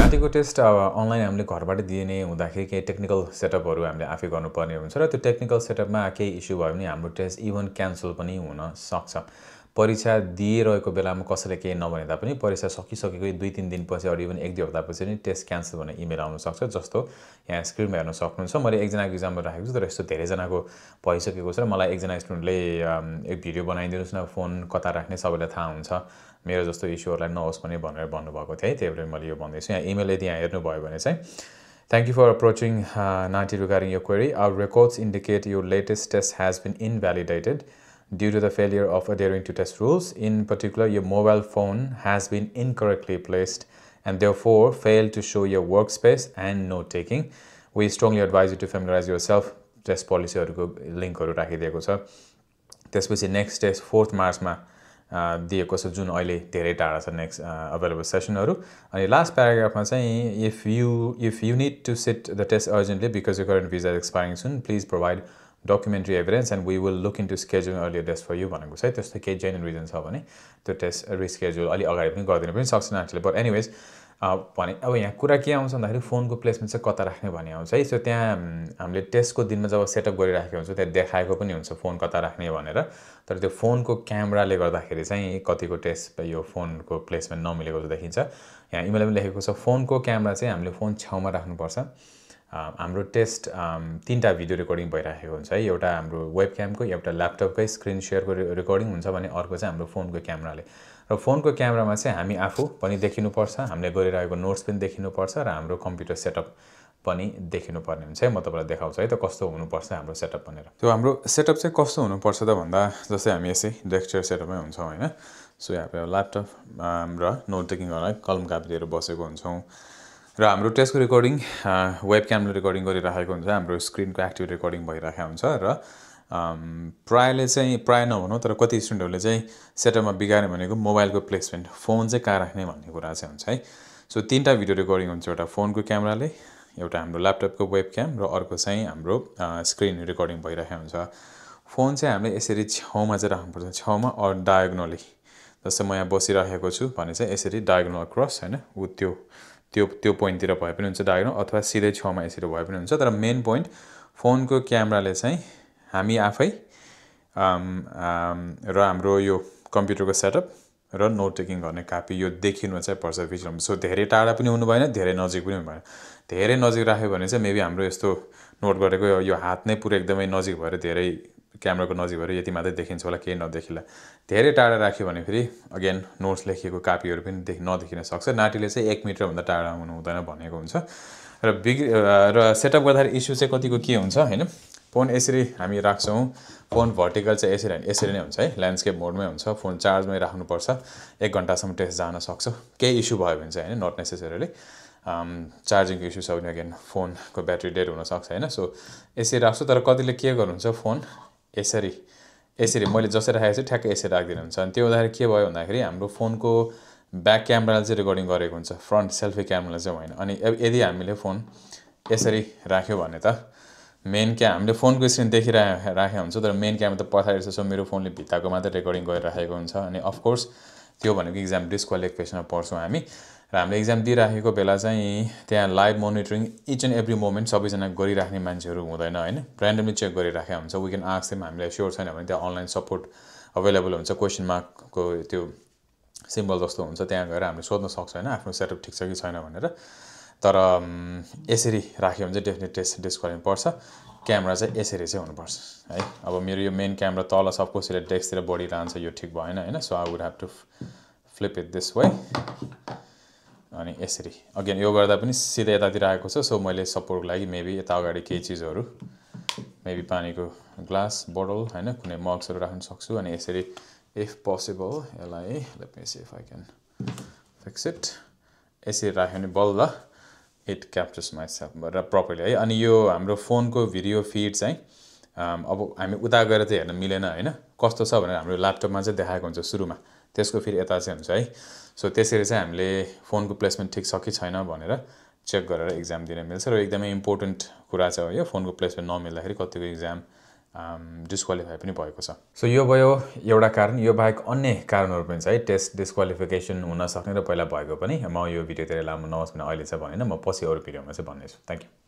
नाटीको test online हामीले घरबाट दिने हुँदाखेरि केही टेक्निकल सेटअपहरू हामीले आफै गर्नुपर्ने हुन्छ र त्यो टेक्निकल सेटअपमा केही इस्यु भयो भने हाम्रो टेस्ट इभन क्यान्सल पनि हुन सक्छ। परीक्षा दिइरहेको बेलामा कसैले केही नभने तापनि परीक्षा सकिसकेको 2-3 दिनपछि अरू इभन 1-2 हप्तापछि नि टेस्ट क्यान्सल भनेर इमेल आउन सक्छ। जस्तो यहाँ स्क्रिनमा हेर्न सक्नुहुन्छ। मैले एकजनाको इक्जाम्पल राखेको छु तर यस्तो धेरैजनाको भइसकेको छ। मलाई एकजना स्टुडेन्टले एक भिडियो बनाइदिनुहोस् न, फोन कता राख्ने सबैलाई थाहा हुन्छ, मेरो जस्तो इस्युहरूलाई नहोस् भनेर भन्नुभएको थियो है। त्यही भएर मैले यो भन्दैछु। यहाँ इमेल यदि यहाँ हेर्नुभयो भने चाहिँ Thank you for approaching Nati regarding your query. Our records indicate your latest test has been invalidated due to the failure of adhering to test rules. In particular, your mobile phone has been incorrectly placed and therefore failed to show your workspace and note-taking. We strongly advise you to familiarize yourself. Test policy लिङ्कहरू राखिदिएको छ। त्यसपछि next test 4 मार्चमा दिएको छ, जुन अहिले धेरै टाढा छ नेक्स्ट अवेलेबल सेसनहरू। अनि लास्ट प्याराग्राफमा चाहिँ if you need to sit the test urgently because your current visa is expiring soon, please provide documentary evidence and we will look into scheduling earlier test for you भनेको छ है। त्यस्तो केही genuine reason छ भने त्यो test रिस्केड्युल अलि अगाडि पनि गरिदिनु पनि सक्छ नाटीले। बट एनिवेज भने अब यहाँ कुरा के आउँछ भन्दाखेरि फोनको प्लेसमेन्ट चाहिँ कता राख्ने भन्ने आउँछ है। सो त्यहाँ हामीले टेस्टको दिनमा जब सेटअप गरिराखेको हुन्छ त्यहाँ देखाएको पनि हुन्छ फोन कता राख्ने भनेर। तर त्यो फोनको क्यामेराले गर्दाखेरि चाहिँ कतिको टेस्ट यो फोनको प्लेसमेन्ट नमिलेको जस्तो देखिन्छ। यहाँ इमेलमा पनि लेखेको छ फोनको क्यामेरा चाहिँ हामीले फोन छेउमा राख्नुपर्छ। हाम्रो टेस्ट 3टा भिडियो रेकर्डिङ भइराखेको हुन्छ है। एउटा हाम्रो वेब क्यामको, एउटा ल्यापटपकै स्क्रिन सेयरको रेकर्डिङ हुन्छ भने अर्को चाहिँ हाम्रो फोनको क्यामेराले। र फोनको क्यामेरामा चाहिँ हामी आफू पनि देखिनुपर्छ, हामीले गरिरहेको नोट्स पनि देखिनुपर्छ र हाम्रो कम्प्युटर सेटअप पनि देखिनुपर्ने हुन्छ है। म तपाईँलाई देखाउँछु है त कस्तो हुनुपर्छ हाम्रो सेटअप भनेर। त्यो हाम्रो सेटअप चाहिँ कस्तो हुनुपर्छ त भन्दा जस्तै हामी यसै डेस्कटप सेटअपमै हुन्छौँ होइन। सो यहाँ पे ल्यापटप र नोट टेकिङ गर्न कलम कापी लिएर बसेको हुन्छौँ र हाम्रो टेस्टको रेकर्डिङ वेब क्यामले रेकर्डिङ गरिराखेको हुन्छ, हाम्रो स्क्रिनको एक्टिभ रेकर्डिङ भइरहेको हुन्छ। र प्राय नभनौँ तर कति स्टुडेन्टहरूले चाहिँ सेटअपमा बिगार्ने भनेको मोबाइलको प्लेसमेन्ट, फोन चाहिँ कहाँ राख्ने भन्ने कुरा चाहिँ हुन्छ है। सो 3टा भिडियो रेकर्डिङ हुन्छ, एउटा फोनको क्यामेराले, एउटा हाम्रो ल्यापटपको वेब क्याम र अर्को चाहिँ हाम्रो स्क्रिन रेकर्डिङ भइरहेको हुन्छ। फोन चाहिँ हामीले यसरी छेउमा चाहिँ राख्नुपर्छ, छेउमा अर डायगोनली। जस्तै म यहाँ बसिरहेको छु भने चाहिँ यसरी डायगोनल क्रस होइन, ऊ त्यो पोइन्टतिर भए पनि हुन्छ डायगोनल, अथवा सिधै छेउमा यसरी भए पनि हुन्छ। तर मेन पोइन्ट फोनको क्यामेराले चाहिँ हामी आफै र हाम्रो यो कम्प्युटरको सेटअप र नोट टेकिङ गर्ने कापी यो देखिनु चाहिँ पर्छ भिजुअल। सो धेरै टाढा पनि हुनु भएन, धेरै नजिक पनि हुनु भएन। धेरै नजिक राख्यो भने चाहिँ मेबी हाम्रो यस्तो नोट गरेको यो हात नै पुरै एकदमै नजिक भएर धेरै क्यामेराको नजिक भएर यति मात्रै देखिन्छ होला, केही नदेखिला। धेरै टाढा राख्यो भने फेरि अगेन नोट्स लेखिएको कापीहरू पनि नदेखिन सक्छ। नाटीले चाहिँ 1 मिटरभन्दा टाढा हुनु हुँदैन भनेको हुन्छ। र सेटअप गर्दाखेरि इस्यु चाहिँ कतिको के हुन्छ होइन, फोन यसरी हामी राख्छौँ, फोन भर्टिकल चाहिँ यसरी नै हुन्छ है, ल्यान्डस्केप मोडमै हुन्छ। फोन चार्जमै राख्नुपर्छ, 1 घन्टासम्म टेस्ट जान सक्छ। केही इस्यु भयो भने चाहिँ होइन, नट नेसेसरीली चार्जिङको इस्यु छ भने अगेन फोनको ब्याट्री डेड हुनसक्छ होइन। सो यसरी राख्छु। तर कतिले के गर्नुहुन्छ, फोन यसरी मैले जसरी राखेको छु ठ्याक्कै यसरी राखिदिनुहुन्छ। अनि त्यो हुँदाखेरि के भयो भन्दाखेरि हाम्रो फोनको ब्याक क्यामेराले चाहिँ रेकर्डिङ गरेको हुन्छ, फ्रन्ट सेल्फी क्यामेराले चाहिँ होइन। अनि यदि हामीले फोन यसरी राख्यो भने त हामीले फोनको स्क्रिन राखेको हुन्छ तर मेन क्यामेरा त पछाडि छ। सो मेरो फोनले भित्ताको मात्रै रेकर्डिङ गरिराखेको हुन्छ। अनि अफकोर्स त्यो भनेको इक्जाम डिस्क्वालिफिकेसनमा पर्छौँ हामी। र हामीले इक्जाम दिइराखेको बेला चाहिँ त्यहाँ live monitoring each and every moment सबैजना गरिराख्ने मान्छेहरू हुँदैन होइन, ऱ्यान्डमली चेक गरिराखेको हुन्छ। वी क्यान आस्क देम, हामीलाई स्योर छैन भने त्यहाँ अनलाइन सपोर्ट अभाइलेबल हुन्छ, क्वेसन मार्कको त्यो सिम्बल जस्तो हुन्छ, त्यहाँ गएर हामीले सोध्न सक्छौँ होइन आफ्नो सेटअप ठिक छ कि छैन भनेर। तर यसरी राख्यो भने चाहिँ डेफिनेट टेस्ट डिस्क्वालिफाई पर्छ। क्यामेरा चाहिँ यसरी चाहिँ हुनुपर्छ है। अब मेरो यो मेन क्यामेरा तल सपोज यसले डेस्कतिर बढिरहन्छ, यो ठिक भएन होइन। So I would have to flip it this way. अनि यसरी अगेन यो गर्दा पनि सिधै यतातिर आएको छ। सो मैले सपोर्टको लागि मेबी यता अगाडि केही चिजहरू, मेबी पानीको ग्लास बोटल होइन, कुनै मग्सहरू राख्न सक्छु। अनि यसरी इफ पोसिबल यसलाई let me see if I can fix it, यसरी राख्यो भने बल्ल इट क्याप्चर्स माइसेल्फ र प्रपरली है। अनि यो हाम्रो फोनको भिडियो फिड चाहिँ अब हामी उता गएर चाहिँ हेर्न मिलेन होइन। कस्तो छ भनेर हाम्रो ल्यापटपमा चाहिँ देखाएको हुन्छ सुरुमा, त्यसको फेरि यता चाहिँ हुन्छ है। सो त्यसरी चाहिँ हामीले फोनको प्लेसमेन्ट ठिक छ कि छैन भनेर चेक गरेर इक्जाम दिन मिल्छ। र एकदमै इम्पोर्टेन्ट कुरा चाहिँ हो यो, फोनको प्लेसमेन्ट नमिल्दाखेरि कतिको इक्जाम डिस्क्वालिफाई पनि भएको छ। सो यो भयो एउटा कारण। यो बाहेक अन्य कारणहरू पनि छ है टेस्ट डिस्क्वालिफिकेसन हुन सक्ने र पहिला भएको पनि। म यो भिडियो धेरै लामो नहोस् भने अहिले चाहिँ भनेन, म पछि अरू भिडियोमा चाहिँ भन्नेछु। Thank you.